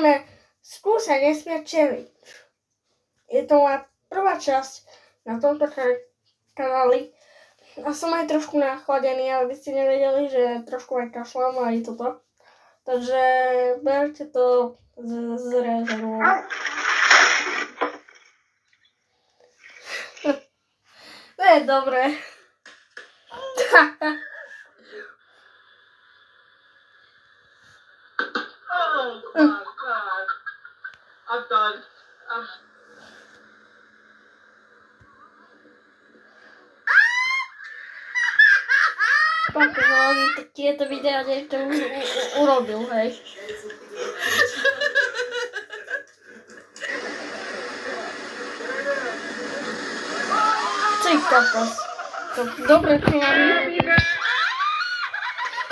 môžeme skúsať nesmieť challenge. Je to moja prvá časť na tomto kanáli. A som aj trošku nachladený, aby ste nevedeli, že trošku aj kašľam aj toto. Takže berte to z rezervou. To je dobré. Oh my God. I'm done. Papá, on tieto videá niekto urobil, hej. Ty kokos. To dobre chlapí.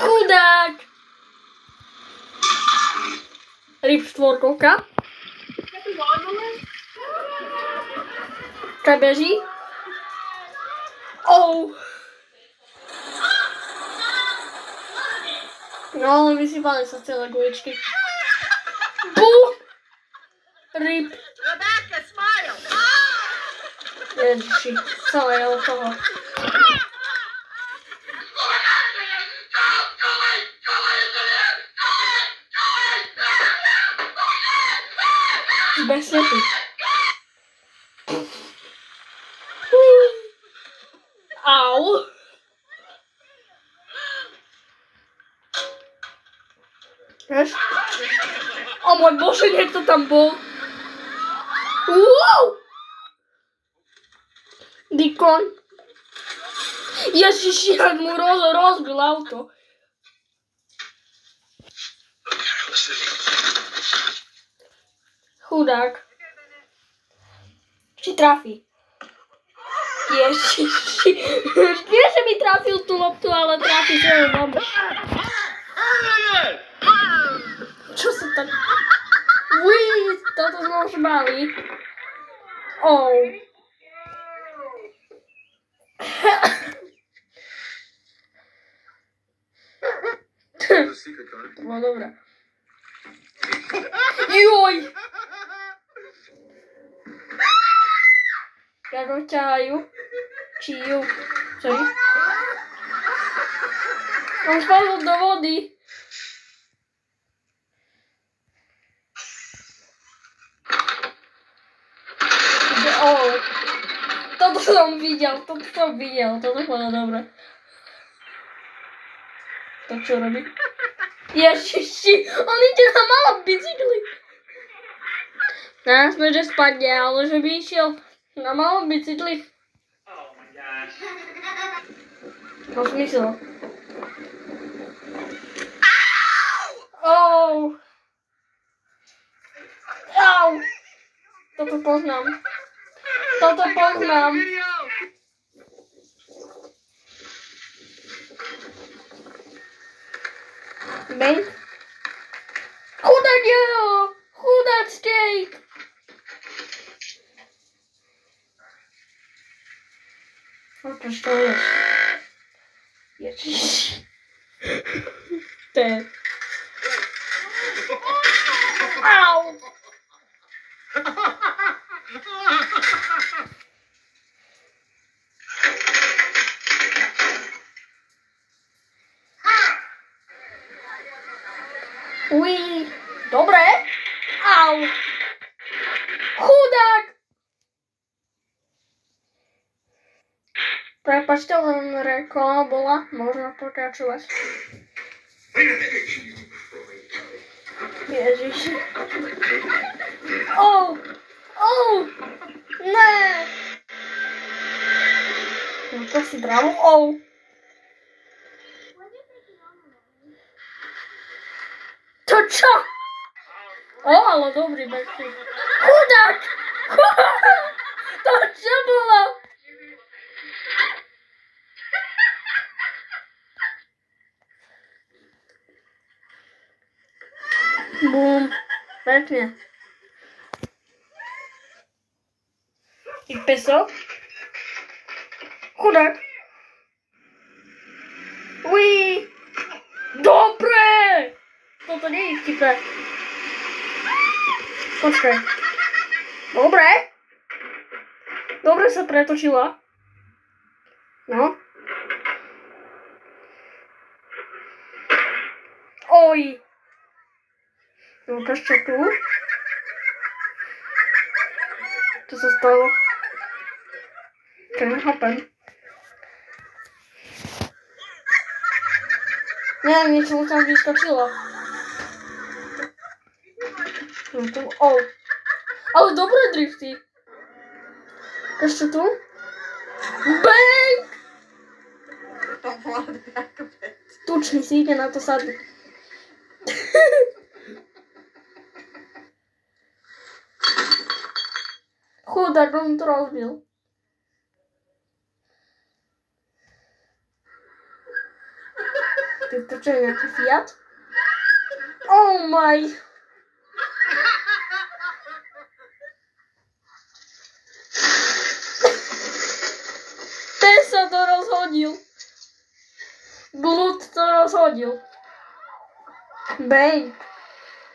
Chudák! Ryb štvorkovka. Kaj beží? Oh! No, vysypali sa celé guličky. Bú! Ryb. Rebecca, smile. Ježiši, celé je od toho. Bez slepy. Au. Vieš? O môj Bože, niekto tam bol. Wow! Dikon. Ježiši, jak mu rozbil auto. Chudák. Či trafí? Ježiši. Nie, že mi trafil tú loptu, ale trafí svoju mamu. Čo sa tak... Uj, toto sme už mali. Oh. To bolo dobré. Joj! Jak ho ťahajú? Či ju? Sorry. On spadol do vody. Oh. Toto som videl. Toto bolo dobré. To čo robí? Ježiši, on ide na malom bicykli. Násme, že spadne, ale že by išiel na malom bicykli. Oh my gosh. To zmysel. Oh. Au. Toto poznám. Bej. Chudáčkej. Čo to je? Ježiš. To je... Au. Uj, dobre. Au. Chudák. Prepačte, len reklama bola, možno pokračovať. Ježiši. Oh, ne. No to si bravo, oh. To čo? Ale dobrý backflip. Chudák! To čo bolo? Bum. Pekne. I peso. Chudák. Uj. Dobre. Toto nie je vtipné. Počkaj. Dobre. Dobre sa pretočila. No. Oj. No, ukáž čo tu. Čo sa stalo? Čo nechápem. Nie, niečo mu tam vyskočilo. No tu, ale dobré drifty. Ukáž čo tu? Bang! Tučný si ide na to sadnúť. Chudák, on to rozbil. Ty to čo je nejaký Fiat? Oh my! Ten sa to rozhodil. Blud to rozhodil. Bang.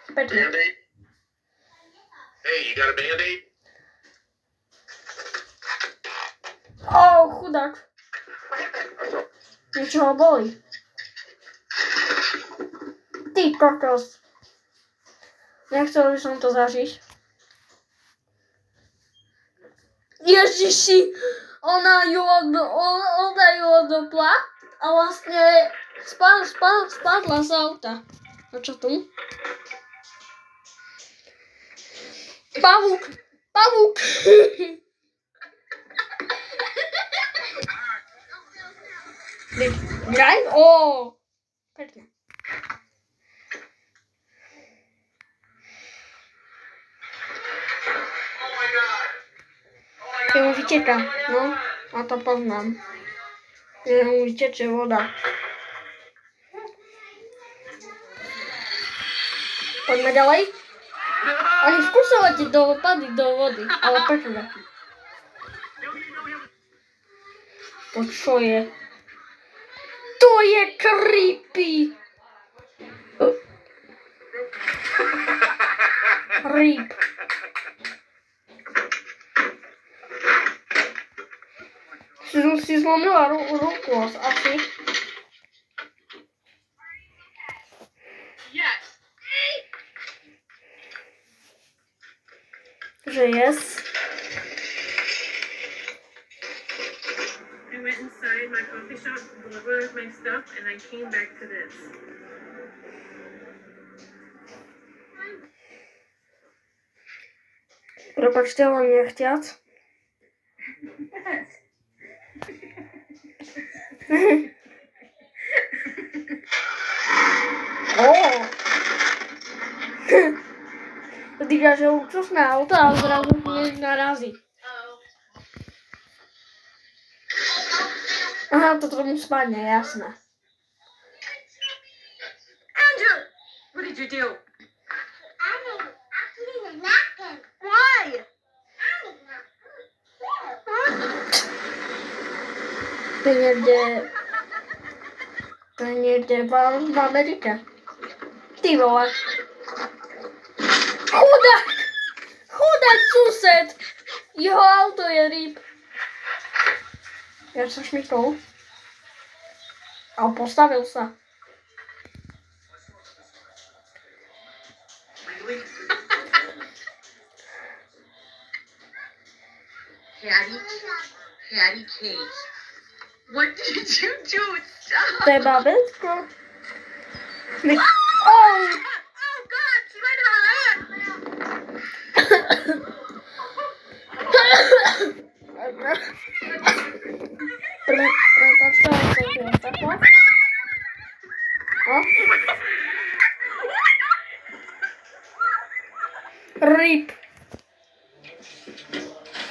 Pekne. Band-Aid? Hey, you got a Band-Aid? Chudák. Niečo ho boli. Ty kokos. Nechcel by som to zažiť. Ježiši, ona ju odopla a vlastne spadla z auta. A čo tu? Pavúk! Pavúk! Drive? Pekne. Keď mu vyteká, no, a to poznám. Keď mu vyteče voda. Poďme ďalej. Oni skúšali ti padli do vody, ale pekne. To čo je? To je creepy! Rip. Si zlomila ruku asi. Yes. Že yes. I went inside my coffee shop, delivered my stuff, and I came back to this. Prepačte, len nechťac. Týka, že luxusné auto a zrazu hneď narazí. Aha, to tomu spadne, jasné. Andrew, what did you do? I cleaned a napkin. Why? To niekde v Amerike. Ty vole. Chudák sused. Jeho auto je rýb. Ja sa šmykol. A postavil sa. Really? Hattie Kate. What did you do? Stop! To je babetko. Oh God! She might have ran. Prepačte, ale to je takto. Rip.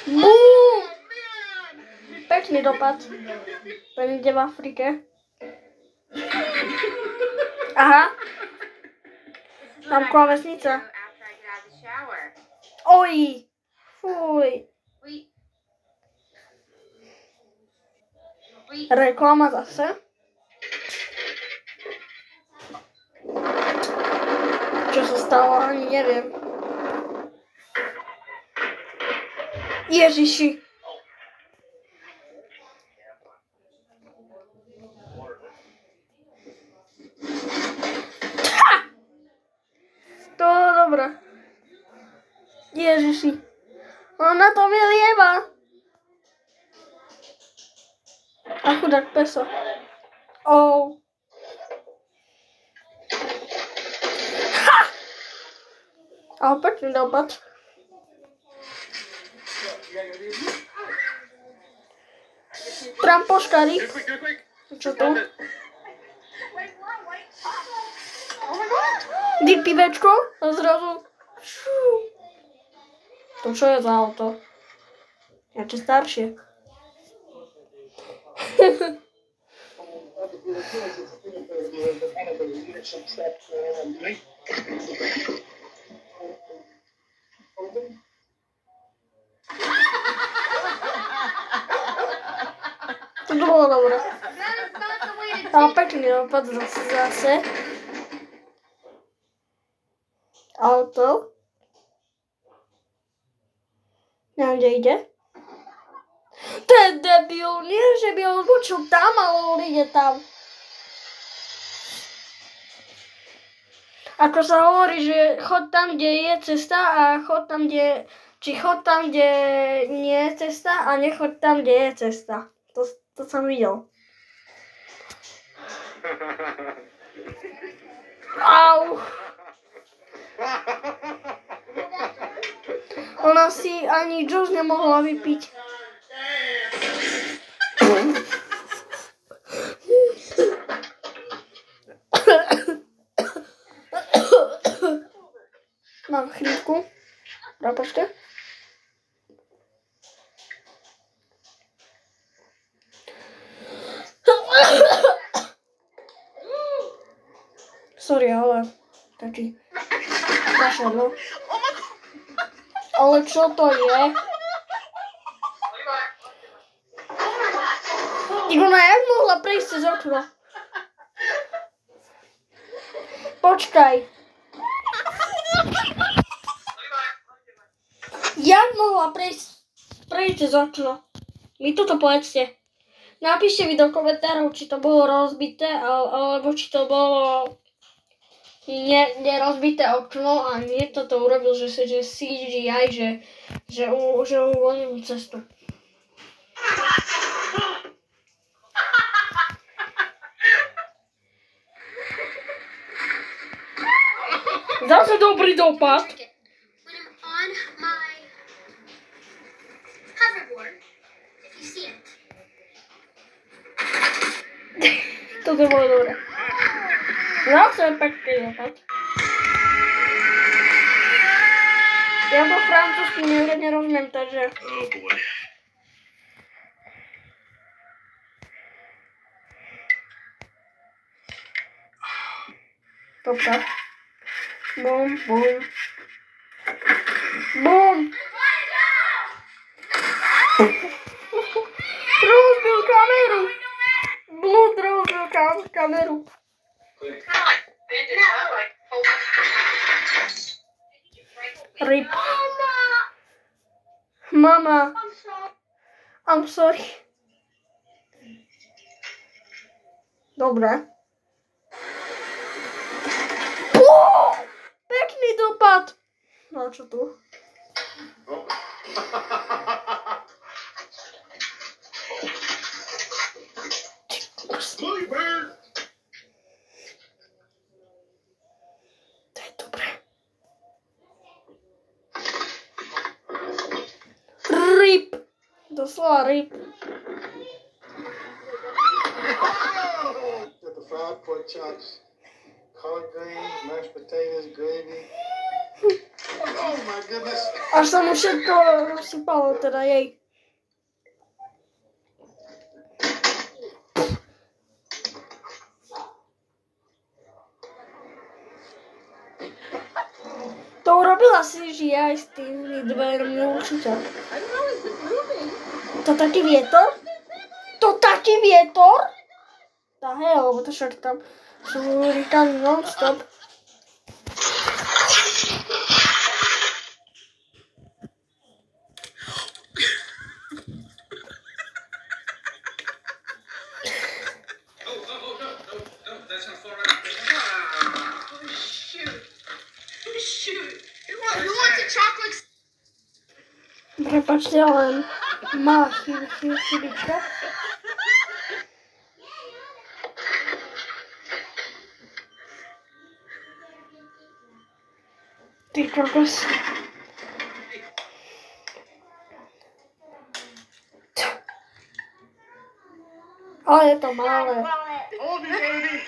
Bum! Pekný dopad. Ten ide v Afrike. Aha. Tam klávesnica. Oj. Fuj. Reklama zase. Čo sa stalo, ani neviem. Ježiši. To je dobré. Ježiši. On na to vylieva. A chudák peso. Oh. Ha! Ale pekný dopad. Trampoškári. Čo to? Dý pivečko a zrazu. To čo je za auto? Ja či staršie. To bolo dobré. Ale pekný dopad zase. Auto. Neviem, kde ide. To je debil, nie že by on počul tam, ale on ide tam. Ako sa hovorí, že chod tam, kde je cesta a chod tam, kde... Či chod tam, kde nie je cesta a nechod tam, kde je cesta. To som videl. Au. Ona si ani džús nemohla vypiť. Mám chrípku. Prepačte. Sorry, ale taký kašel. Ale čo to je? Igona, jak mohla prejsť cez okno? Počkaj. Jak mohla prejsť cez okno? Mi toto povedzte. Napíšte mi do komentárov, či to bolo rozbité, alebo či to bolo nerozbité okno a niekto to urobil, že CGI, že uvoľnil cestu. Zase dobrý dopad. Toto bolo dobré. Zase pekný dopad. Ja po francúzsky nerozumiem, takže... Oh boy. Topka. Bum, bum. Bum! Rozbil kameru! Blood rozbil kameru. Rip. Mama. I'm sorry. Dobre. Pekný dopad. No čo tu? To je dobré. Rip. Doslova rip. Got the fried pork chops, collard greens, mashed potatoes, gravy. Oh my goodness. Až sa mu všetko rozsypalo, teda jej. To urobila CGI s tými dvermi určite. To taký vietor? To taký vietor? Tá hej, lebo to však tam sú hurikány non-stop. Who wants a chocolate? Prepačte, len má chybička. Ty kokos. Ale je to malé. Hold me, baby.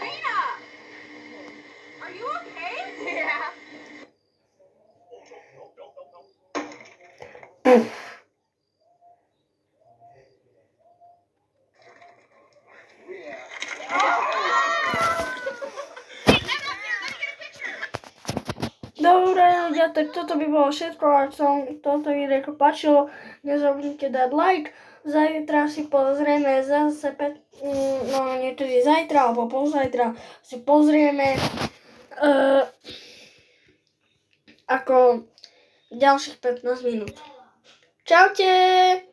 Arena, are you okay? Yeah. Dobre ľudia, tak toto by bolo všetko, ak sa vám toto video páčilo, nezabudnite dať like, zajtra si pozrieme zase, no niekedy zajtra alebo pozajtra si pozrieme ako ďalších 15 minút. Čaute!